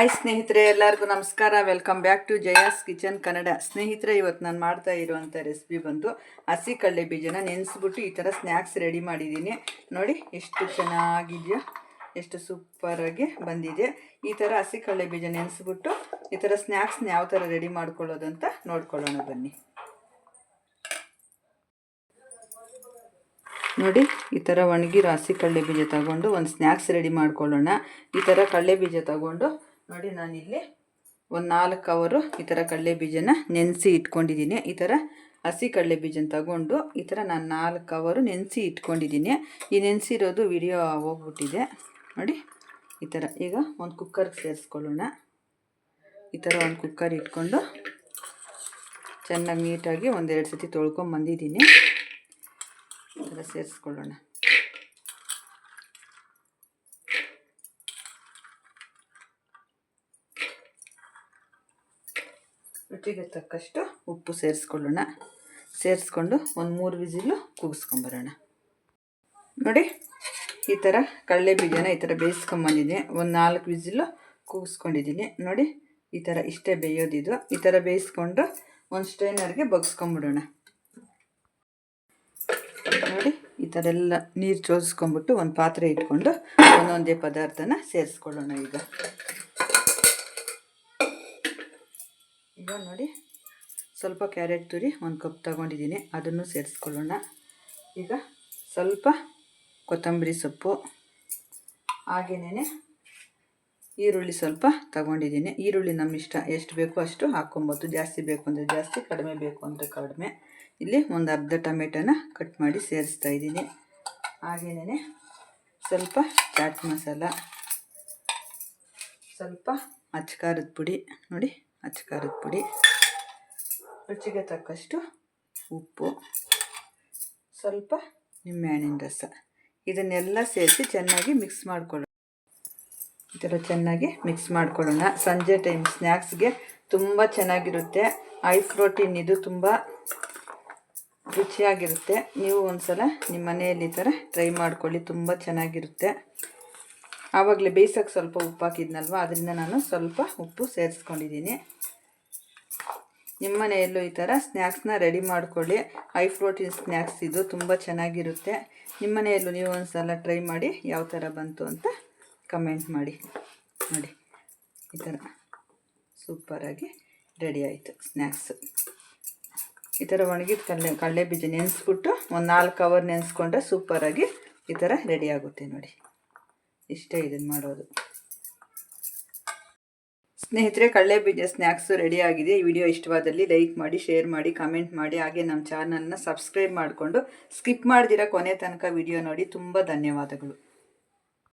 Hi ಸ್ನೇಹಿತರೆ, ಎಲ್ಲರಿಗೂ ನಮಸ್ಕಾರ. Welcome back to Jaya's kitchen Kannada. ಸ್ನೇಹಿತರೆ, ಇವತ್ತು ನಾನು ಮಾಡ್ತಾ ಇರುವಂಥ ರೆಸಿಪಿ ಬಂದು ಹಸಿ ಕಡಲೆ ಬೀಜನ ನೆನೆಸ್ಬಿಟ್ಟು ಈ ಥರ ಸ್ನ್ಯಾಕ್ಸ್ ರೆಡಿ ಮಾಡಿದ್ದೀನಿ. ನೋಡಿ ಎಷ್ಟು ಚೆನ್ನಾಗಿದೆಯೋ, ಎಷ್ಟು ಸೂಪರಾಗಿ ಬಂದಿದೆ. ಈ ಥರ ಹಸಿ ಕಡಲೆ ಬೀಜ ನೆನೆಸ್ಬಿಟ್ಟು ಈ ಥರ ಸ್ನ್ಯಾಕ್ಸ್ನ ಯಾವ ಥರ ರೆಡಿ ಮಾಡ್ಕೊಳ್ಳೋದು ಅಂತ ನೋಡ್ಕೊಳ್ಳೋಣ ಬನ್ನಿ. ನೋಡಿ, ಈ ಥರ ಒಣಗಿರೋ ಹಸಿ ಕಡಲೆ ಬೀಜ ತಗೊಂಡು ಒಂದು ಸ್ನ್ಯಾಕ್ಸ್ ರೆಡಿ ಮಾಡ್ಕೊಳ್ಳೋಣ. ಈ ಥರ ಕಡಲೆ ಬೀಜ ತಗೊಂಡು ನೋಡಿ, ನಾನಿಲ್ಲಿ ಒಂದು 4 ಅವರು ಈ ಥರ ಕಡಲೆ ಬೀಜನ ನೆನೆಸಿ ಇಟ್ಕೊಂಡಿದ್ದೀನಿ. ಈ ಥರ ಹಸಿ ಕಡಲೆ ಬೀಜನ ತಗೊಂಡು ಈ ಥರ ನಾನು 4 ಅವರು ನೆನೆಸಿ ಇಟ್ಕೊಂಡಿದ್ದೀನಿ. ಈ ನೆನೆಸಿರೋದು ವಿಡಿಯೋ ಹೋಗ್ಬಿಟ್ಟಿದೆ ನೋಡಿ. ಈ ಥರ ಈಗ ಒಂದು ಕುಕ್ಕರ್ಗೆ ಸೇರಿಸ್ಕೊಳ್ಳೋಣ. ಈ ಥರ ಒಂದು ಕುಕ್ಕರ್ ಇಟ್ಕೊಂಡು ಚೆನ್ನಾಗಿ ನೀಟಾಗಿ 1-2 ಸತಿ ತೊಳ್ಕೊಂಬಂದಿದ್ದೀನಿ. ಈ ಥರ ಸೇರಿಸ್ಕೊಳ್ಳೋಣ. ರುಚಿಗೆ ತಕ್ಕಷ್ಟು ಉಪ್ಪು ಸೇರಿಸ್ಕೊಳ್ಳೋಣ. ಸೇರಿಸ್ಕೊಂಡು ಒಂದು 3 ವಿಸಿಲು ಕೂಗಿಸ್ಕೊಂಬರೋಣ. ನೋಡಿ, ಈ ಥರ ಕಡಲೆ ಬೀಜನ ಈ ಥರ ಬೇಯಿಸ್ಕೊಂಬಂದಿದ್ದೀನಿ. ಒಂದು 4 ವಿಸಿಲು ಕೂಗಿಸ್ಕೊಂಡಿದ್ದೀನಿ. ನೋಡಿ, ಈ ಥರ ಇಷ್ಟೇ ಬೇಯೋದಿದು. ಈ ಥರ ಬೇಯಿಸ್ಕೊಂಡು ಒಂದು ಸ್ಟ್ರೈನರ್ಗೆ ಬಗ್ಸ್ಕೊಂಬಿಡೋಣ. ನೋಡಿ, ಈ ಥರ ಎಲ್ಲ ನೀರು ಚೋದಿಸ್ಕೊಂಬಿಟ್ಟು ಒಂದು ಪಾತ್ರೆ ಇಟ್ಕೊಂಡು ಒಂದೊಂದೇ ಪದಾರ್ಥನ ಸೇರಿಸ್ಕೊಳ್ಳೋಣ. ಈಗ ನೋಡಿ, ಸ್ವಲ್ಪ ಕ್ಯಾರೆಟ್ ತುರಿ 1 ಕಪ್ ತಗೊಂಡಿದ್ದೀನಿ, ಅದನ್ನು ಸೇರಿಸ್ಕೊಳ್ಳೋಣ. ಈಗ ಸ್ವಲ್ಪ ಕೊತ್ತಂಬರಿ ಸೊಪ್ಪು, ಹಾಗೆಯೇ ಈರುಳ್ಳಿ ಸ್ವಲ್ಪ ತಗೊಂಡಿದ್ದೀನಿ. ಈರುಳ್ಳಿ ನಮ್ಮ ಇಷ್ಟ, ಎಷ್ಟು ಬೇಕೋ ಅಷ್ಟು ಹಾಕ್ಕೊಬೋದು. ಜಾಸ್ತಿ ಬೇಕು ಅಂದರೆ ಜಾಸ್ತಿ, ಕಡಿಮೆ ಬೇಕು ಅಂದರೆ ಕಡಿಮೆ. ಇಲ್ಲಿ ಒಂದು ಅರ್ಧ ಟೊಮೆಟೊನ ಕಟ್ ಮಾಡಿ ಸೇರಿಸ್ತಾ ಇದ್ದೀನಿ. ಹಾಗೆಯೇ ಸ್ವಲ್ಪ ಚಾಟ್ ಮಸಾಲ, ಸ್ವಲ್ಪ ಅಚ್ಕಾರದ ಪುಡಿ, ನೋಡಿ ಅಚ್ಕಾರದ ಪುಡಿ, ರುಚಿಗೆ ತಕ್ಕಷ್ಟು ಉಪ್ಪು, ಸ್ವಲ್ಪ ನಿಂಬೆಹಣ್ಣಿನ ರಸ, ಇದನ್ನೆಲ್ಲ ಸೇರಿಸಿ ಚೆನ್ನಾಗಿ ಮಿಕ್ಸ್ ಮಾಡ್ಕೊಳ್ಳೋಣ. ಈ ಥರ ಚೆನ್ನಾಗಿ ಮಿಕ್ಸ್ ಮಾಡ್ಕೊಳ್ಳೋಣ. ಸಂಜೆ ಟೈಮ್ ಸ್ನ್ಯಾಕ್ಸ್ಗೆ ತುಂಬ ಚೆನ್ನಾಗಿರುತ್ತೆ. ಹೈ ಪ್ರೋಟೀನ್, ಇದು ತುಂಬ ರುಚಿಯಾಗಿರುತ್ತೆ. ನೀವು ಒಂದ್ಸಲ ನಿಮ್ಮ ಮನೆಯಲ್ಲಿ ಈ ಥರ ಟ್ರೈ ಮಾಡ್ಕೊಳ್ಳಿ, ತುಂಬ ಚೆನ್ನಾಗಿರುತ್ತೆ. ಆವಾಗಲೇ ಬೇಯಿಸೋಕ್ಕೆ ಸ್ವಲ್ಪ ಉಪ್ಪು ಹಾಕಿದ್ನಲ್ವ, ಅದರಿಂದ ನಾನು ಸ್ವಲ್ಪ ಉಪ್ಪು ಸೇರಿಸ್ಕೊಂಡಿದ್ದೀನಿ. ನಿಮ್ಮ ಮನೆಯಲ್ಲೂ ಈ ಥರ ಸ್ನ್ಯಾಕ್ಸ್ನ ರೆಡಿ ಮಾಡ್ಕೊಳ್ಳಿ. ಹೈ ಪ್ರೋಟೀನ್ ಸ್ನ್ಯಾಕ್ಸ್ ಇದು, ತುಂಬ ಚೆನ್ನಾಗಿರುತ್ತೆ. ನಿಮ್ಮ ಮನೆಯಲ್ಲೂ ನೀವು ಒಂದು ಸಲ ಟ್ರೈ ಮಾಡಿ ಯಾವ ಥರ ಬಂತು ಅಂತ ಕಮೆಂಟ್ ಮಾಡಿ. ನೋಡಿ, ಈ ಥರ ಸೂಪರಾಗಿ ರೆಡಿ ಆಯಿತು ಸ್ನ್ಯಾಕ್ಸು. ಈ ಥರ ಒಣಗಿದ ಕಡಲೆ ಬೀಜ ನೆನೆಸ್ಬಿಟ್ಟು ಒಂದು 4 ಅವರ್ ನೆನೆಸ್ಕೊಂಡ್ರೆ ಸೂಪರಾಗಿ ಈ ಥರ ರೆಡಿ ಆಗುತ್ತೆ. ನೋಡಿ, ಇಷ್ಟೇ ಇದನ್ನು ಮಾಡೋದು. ಸ್ನೇಹಿತರೆ, ಕಡಲೆ ಬೀಜ ಸ್ನ್ಯಾಕ್ಸು ರೆಡಿ ಆಗಿದೆ. ಈ ವಿಡಿಯೋ ಇಷ್ಟವಾದಲ್ಲಿ ಲೈಕ್ ಮಾಡಿ, ಶೇರ್ ಮಾಡಿ, ಕಮೆಂಟ್ ಮಾಡಿ. ಹಾಗೆ ನಮ್ಮ ಚಾನಲ್ನ ಸಬ್ಸ್ಕ್ರೈಬ್ ಮಾಡಿಕೊಂಡು ಸ್ಕಿಪ್ ಮಾಡ್ದಿರ ಕೊನೆ ತನಕ ವಿಡಿಯೋ ನೋಡಿ. ತುಂಬ ಧನ್ಯವಾದಗಳು.